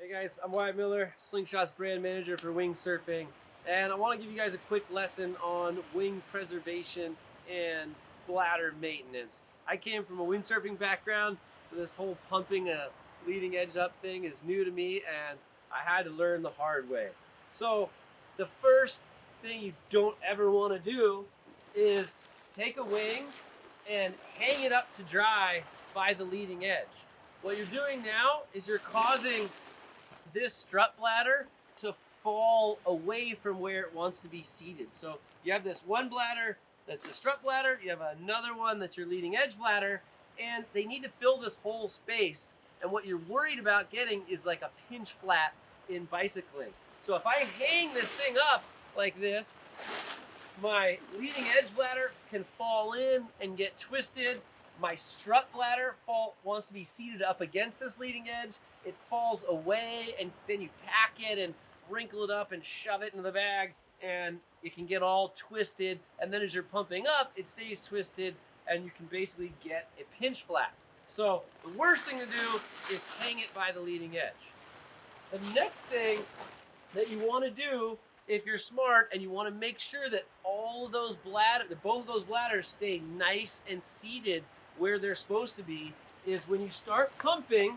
Hey guys, I'm Wyatt Miller, Slingshot's brand manager for wing surfing, and I want to give you guys a quick lesson on wing preservation and bladder maintenance. I came from a windsurfing background, so this whole pumping a leading edge up thing is new to me, and I had to learn the hard way. So the first thing you don't ever want to do is take a wing and hang it up to dry by the leading edge. What you're doing now is you're causing this strut bladder to fall away from where it wants to be seated. So you have this one bladder that's a strut bladder, you have another one that's your leading edge bladder, and they need to fill this whole space. And what you're worried about getting is like a pinch flat in bicycling. So if I hang this thing up like this, my leading edge bladder can fall in and get twisted. My strut bladder wants to be seated up against this leading edge. It falls away, and then you pack it and wrinkle it up and shove it into the bag, and it can get all twisted. And then as you're pumping up, it stays twisted, and you can basically get a pinch flat. So the worst thing to do is hang it by the leading edge. The next thing that you want to do, if you're smart and you want to make sure that all of those both of those bladders stay nice and seated where they're supposed to be, is when you start pumping,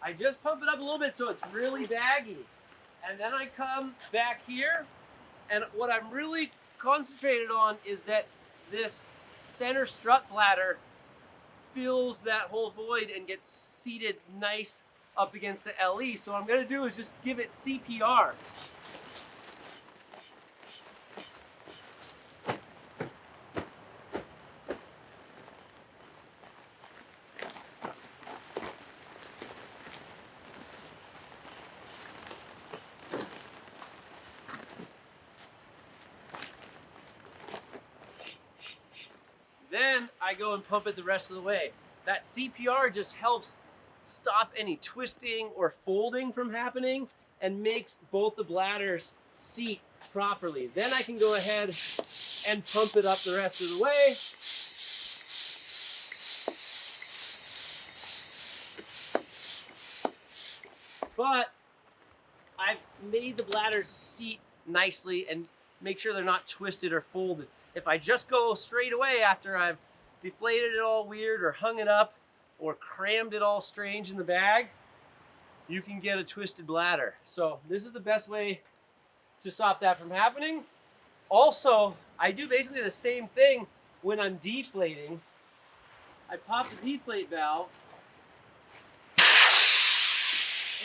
I just pump it up a little bit so it's really baggy. And then I come back here, and what I'm really concentrated on is that this center strut bladder fills that whole void and gets seated nice up against the LE. So what I'm going to do is just give it CPR. Then I go and pump it the rest of the way. That CPR just helps stop any twisting or folding from happening and makes both the bladders seat properly. Then I can go ahead and pump it up the rest of the way. But I've made the bladders seat nicely and make sure they're not twisted or folded. If I just go straight away after I've deflated it all weird or hung it up or crammed it all strange in the bag, you can get a twisted bladder. So this is the best way to stop that from happening. Also, I do basically the same thing when I'm deflating. I pop the deflate valve,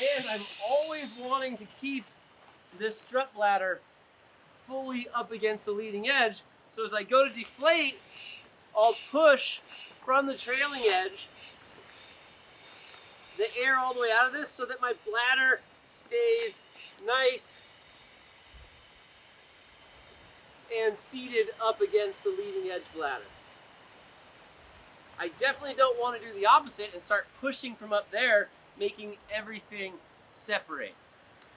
and I'm always wanting to keep this strut bladder fully up against the leading edge. So as I go to deflate, I'll push from the trailing edge the air all the way out of this so that my bladder stays nice and seated up against the leading edge bladder. I definitely don't want to do the opposite and start pushing from up there, making everything separate.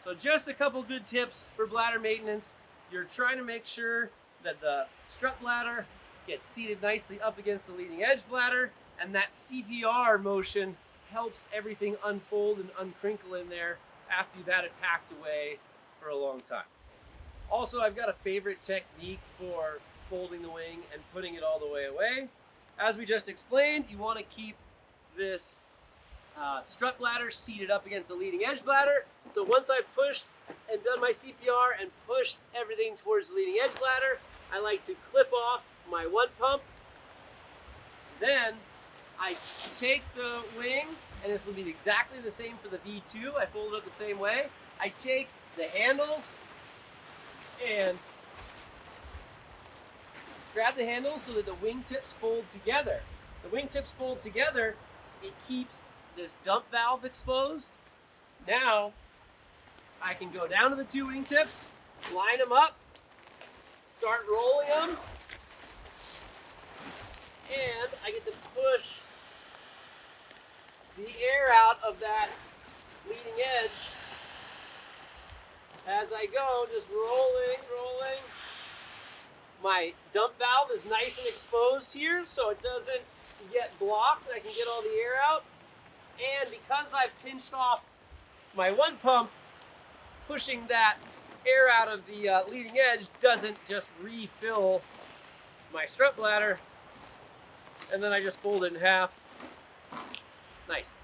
So just a couple good tips for bladder maintenance. You're trying to make sure that the strut bladder gets seated nicely up against the leading edge bladder, and that CPR motion helps everything unfold and uncrinkle in there after you've had it packed away for a long time. Also, I've got a favorite technique for folding the wing and putting it all the way away. As we just explained, you want to keep this strut bladder seated up against the leading edge bladder. So once I've pushed and done my CPR and pushed everything towards the leading edge bladder, I like to clip off my one pump. Then I take the wing, and this will be exactly the same for the V2. I fold it up the same way. I take the handles and grab the handles so that the wingtips fold together. The wingtips fold together, it keeps this dump valve exposed. Now I can go down to the two wingtips, line them up, start rolling them, and I get to push the air out of that leading edge as I go, just rolling. My dump valve is nice and exposed here, so it doesn't get blocked, I can get all the air out. And because I've pinched off my one pump, pushing that air out of the leading edge doesn't just refill my strut bladder, and then I just fold it in half. Nice.